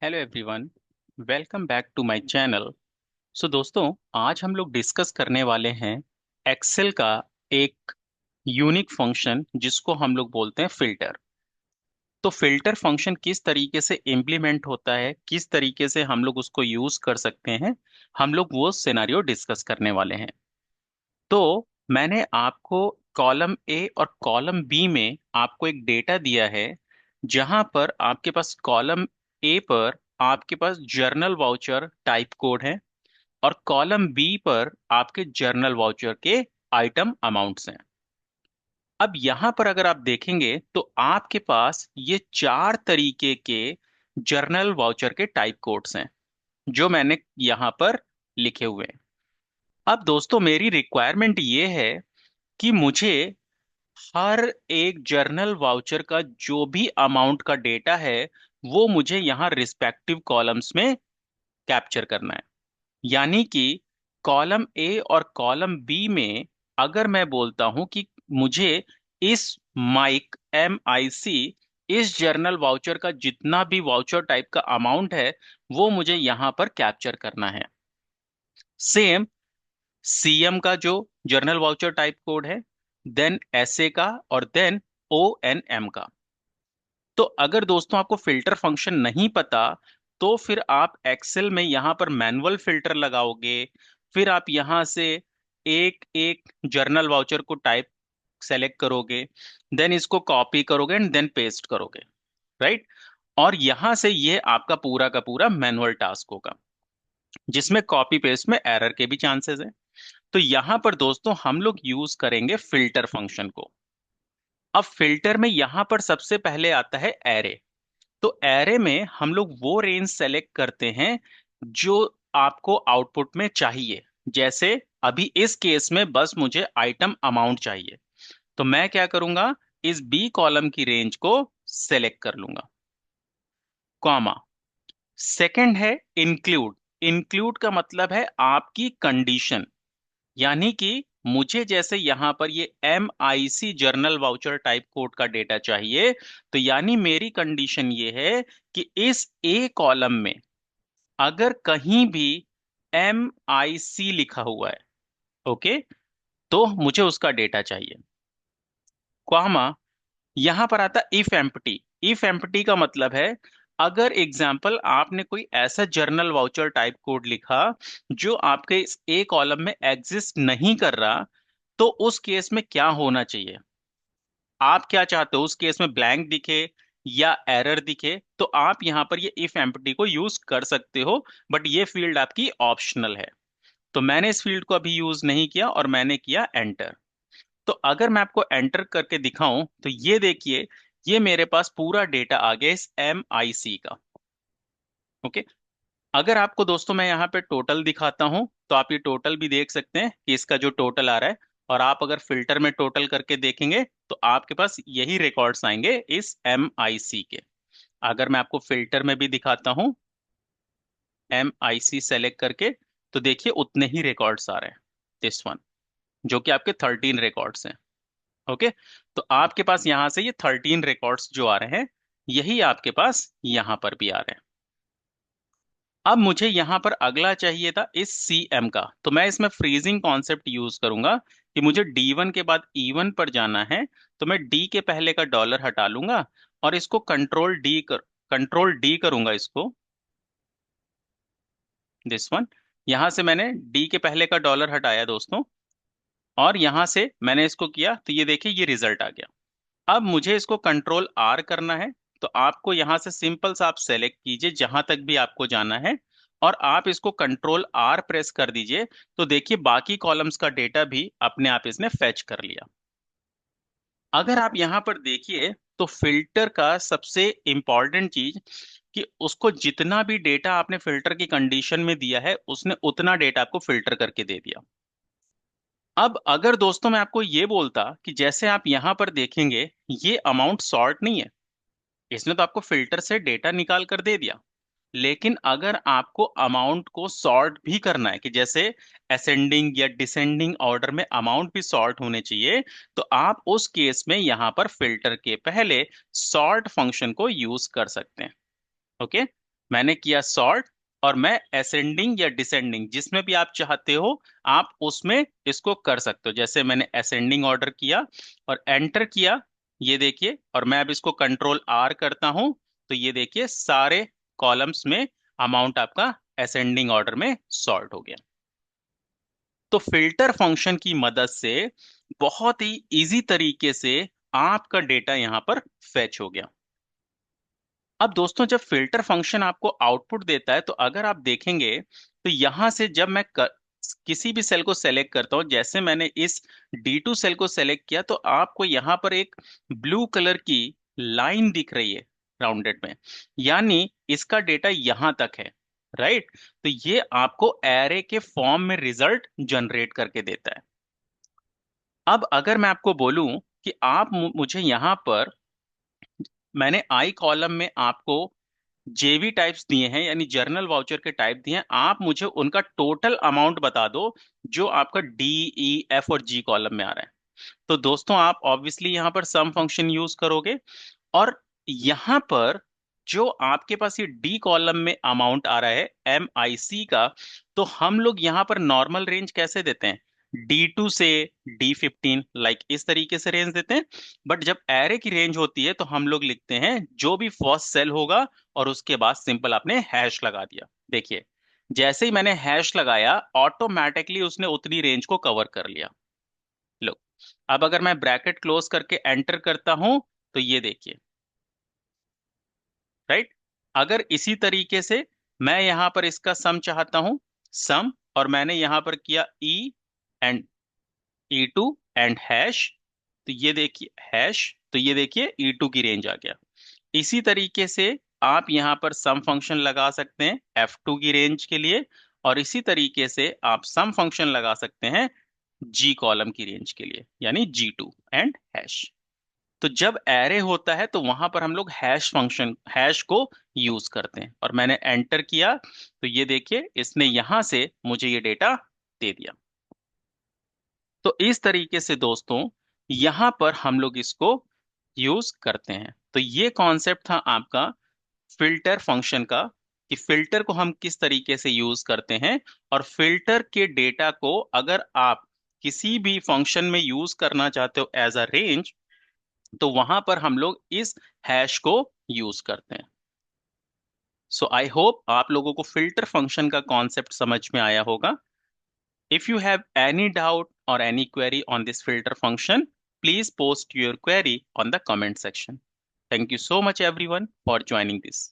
Hello everyone, welcome back to my channel. So दोस्तों, आज हम लोग डिस्कस करने वाले हैं एक्सेल का एक यूनिक फंक्शन जिसको हम लोग बोलते हैं फिल्टर। तो फिल्टर फंक्शन किस तरीके से इम्प्लीमेंट होता है, किस तरीके से हम लोग उसको यूज कर सकते हैं, हम लोग वो सिनेरियो डिस्कस करने वाले हैं। तो मैंने आपको कॉलम ए और कॉलम बी में आपको एक डेटा दिया है, जहां पर आपके पास कॉलम ए पर आपके पास जर्नल वाउचर टाइप कोड है और कॉलम बी पर आपके जर्नल वाउचर के आइटम अमाउंट्स हैं। अब यहां पर अगर आप देखेंगे तो आपके पास ये चार तरीके के जर्नल वाउचर के टाइप कोड्स हैं जो मैंने यहां पर लिखे हुए हैं। अब दोस्तों, मेरी रिक्वायरमेंट ये है कि मुझे हर एक जर्नल वाउचर का जो भी अमाउंट का डेटा है वो मुझे यहाँ रिस्पेक्टिव कॉलम्स में कैप्चर करना है। यानी कि कॉलम ए और कॉलम बी में अगर मैं बोलता हूं कि मुझे इस माइक MIC इस जर्नल वाउचर का जितना भी वाउचर टाइप का अमाउंट है वो मुझे यहां पर कैप्चर करना है। सेम CM का जो जर्नल वाउचर टाइप कोड है, देन SA का, और देन ONM का। तो अगर दोस्तों आपको फिल्टर फंक्शन नहीं पता तो फिर आप एक्सेल में यहां पर मैनुअल फिल्टर लगाओगे। फिर आप यहां से एक एक जर्नल वाउचर को टाइप सेलेक्ट करोगे, देन इसको कॉपी करोगे एंड देन पेस्ट करोगे, राइट। और यहां से ये आपका पूरा का पूरा मैनुअल टास्क होगा, जिसमें कॉपी पेस्ट में एरर के भी चांसेस हैं। तो यहां पर दोस्तों हम लोग यूज करेंगे फिल्टर फंक्शन को। अब फिल्टर में यहां पर सबसे पहले आता है एरे। तो एरे में हम लोग वो रेंज सेलेक्ट करते हैं जो आपको आउटपुट में चाहिए। जैसे अभी इस केस में बस मुझे आइटम अमाउंट चाहिए, तो मैं क्या करूंगा, इस बी कॉलम की रेंज को सेलेक्ट कर लूंगा, कॉमा। सेकंड है इंक्लूड। इंक्लूड का मतलब है आपकी कंडीशन। यानी कि मुझे जैसे यहां पर ये MIC journal voucher type code का डेटा चाहिए, तो यानी मेरी कंडीशन ये है कि इस ए कॉलम में अगर कहीं भी MIC लिखा हुआ है, ओके, तो मुझे उसका डेटा चाहिए, कॉमा। यहां पर आता इफ एम्प्टी। इफ एम्प्टी का मतलब है अगर एग्जाम्पल आपने कोई ऐसा जर्नल वाउचर टाइप कोड लिखा जो आपके इस ए कॉलम में एग्जिस्ट नहीं कर रहा, तो उस केस में क्या होना चाहिए। आप क्या चाहते हो, उस केस में ब्लैंक दिखे या एरर दिखे, तो आप यहां पर ये इफ एम्प्टी को यूज कर सकते हो, बट ये फील्ड आपकी ऑप्शनल है। तो मैंने इस फील्ड को अभी यूज नहीं किया और मैंने किया एंटर। तो अगर मैं आपको एंटर करके दिखाऊं तो ये देखिए, ये मेरे पास पूरा डेटा आ गया इस MIC का। ओके। अगर आपको दोस्तों मैं यहाँ पे टोटल दिखाता हूं तो आप ये टोटल भी देख सकते हैं कि इसका जो टोटल आ रहा है। और आप अगर फिल्टर में टोटल करके देखेंगे तो आपके पास यही रिकॉर्ड्स आएंगे इस MIC के। अगर मैं आपको फिल्टर में भी दिखाता हूं MIC सेलेक्ट करके, तो देखिए उतने ही रिकॉर्ड्स आ रहे हैं, दिस वन, जो कि आपके 13 रिकॉर्ड्स हैं। ओके। तो आपके पास यहां से ये 13 रिकॉर्ड्स जो आ रहे हैं, यही आपके पास यहां पर भी आ रहे हैं। अब मुझे यहां पर अगला चाहिए था इस CM का, तो मैं इसमें फ्रीजिंग कॉन्सेप्ट यूज करूंगा कि मुझे D1 के बाद E1 पर जाना है। तो मैं D के पहले का डॉलर हटा लूंगा और इसको कंट्रोल D करूंगा इसको, दिस वन। यहां से मैंने D के पहले का डॉलर हटाया दोस्तों, और यहां से मैंने इसको किया तो ये देखिए ये रिजल्ट आ गया। अब मुझे इसको कंट्रोल R करना है। तो आपको यहां से सिंपल सा आप सेलेक्ट कीजिए जहां तक भी आपको जाना है, और आप इसको कंट्रोल R प्रेस कर दीजिए। तो देखिए बाकी कॉलम्स का डेटा भी अपने आप इसने फेच कर लिया। अगर आप यहां पर देखिए तो फिल्टर का सबसे इंपॉर्टेंट चीज कि उसको जितना भी डेटा आपने फिल्टर की कंडीशन में दिया है उसने उतना डेटा आपको फिल्टर करके दे दिया। अब अगर दोस्तों मैं आपको ये बोलता कि जैसे आप यहां पर देखेंगे, ये अमाउंट सॉर्ट नहीं है, इसने तो आपको फिल्टर से डेटा निकाल कर दे दिया। लेकिन अगर आपको अमाउंट को सॉर्ट भी करना है कि जैसे असेंडिंग या डिसेंडिंग ऑर्डर में अमाउंट भी सॉर्ट होने चाहिए, तो आप उस केस में यहां पर फिल्टर के पहले सॉर्ट फंक्शन को यूज कर सकते हैं। ओके। मैंने किया सॉर्ट, और मैं असेंडिंग या डिसेंडिंग जिसमें भी आप चाहते हो आप उसमें इसको कर सकते हो। जैसे मैंने असेंडिंग ऑर्डर किया और एंटर किया, ये देखिए, और मैं अब इसको कंट्रोल आर करता हूं, तो ये देखिए सारे कॉलम्स में अमाउंट आपका असेंडिंग ऑर्डर में सॉर्ट हो गया। तो फिल्टर फंक्शन की मदद से बहुत ही इजी तरीके से आपका डेटा यहां पर फेच हो गया। अब दोस्तों, जब फिल्टर फंक्शन आपको आउटपुट देता है, तो अगर आप देखेंगे तो यहां से जब मैं किसी भी सेल को सेलेक्ट करता हूं, जैसे मैंने इस D2 सेल को सेलेक्ट किया, तो आपको यहां पर एक ब्लू कलर की लाइन दिख रही है राउंडेड में, यानी इसका डेटा यहां तक है। राइट? तो ये आपको एरे के फॉर्म में रिजल्ट जनरेट करके देता है। अब अगर मैं आपको बोलूं कि आप मुझे यहां पर, मैंने आई कॉलम में आपको जेवी टाइप्स दिए हैं, यानी जर्नल वाउचर के टाइप दिए हैं, आप मुझे उनका टोटल अमाउंट बता दो जो आपका डी, ई, एफ और जी कॉलम में आ रहा है। तो दोस्तों, आप ऑब्वियसली यहां पर सम फंक्शन यूज करोगे, और यहां पर जो आपके पास ये डी कॉलम में अमाउंट आ रहा है MIC का, तो हम लोग यहां पर नॉर्मल रेंज कैसे देते हैं? D2 से D15, लाइक इस तरीके से रेंज देते हैं। बट जब एरे की रेंज होती है तो हम लोग लिखते हैं जो भी फर्स्ट सेल होगा, और उसके बाद सिंपल आपने हैश लगा दिया। देखिए, जैसे ही मैंने हैश लगाया, ऑटोमेटिकली उसने उतनी रेंज को कवर कर लिया। लो, अब अगर मैं ब्रैकेट क्लोज करके एंटर करता हूं, तो ये देखिए। राइट? अगर इसी तरीके से मैं यहां पर इसका सम चाहता हूं, सम, और मैंने यहां पर किया एंड E2 एंड हैश, तो ये देखिए हैश, तो ये देखिए E2 की रेंज आ गया। इसी तरीके से आप यहां पर सम फंक्शन लगा सकते हैं F2 की रेंज के लिए, और इसी तरीके से आप सम फंक्शन लगा सकते हैं जी कॉलम की रेंज के लिए, यानी G2 एंड हैश। तो जब एरे होता है तो वहां पर हम लोग हैश फंक्शन, हैश को यूज करते हैं, और मैंने एंटर किया, तो ये देखिए इसने यहां से मुझे ये डेटा दे दिया। तो इस तरीके से दोस्तों यहां पर हम लोग इसको यूज करते हैं। तो ये कॉन्सेप्ट था आपका फिल्टर फंक्शन का, कि फिल्टर को हम किस तरीके से यूज करते हैं, और फिल्टर के डेटा को अगर आप किसी भी फंक्शन में यूज करना चाहते हो एज अ रेंज, तो वहां पर हम लोग इस हैश को यूज करते हैं। सो आई होप आप लोगों को फिल्टर फंक्शन का कॉन्सेप्ट समझ में आया होगा। If you have any doubt और any query on this filter function, please post your query on the comment section. Thank you so much everyone for joining this.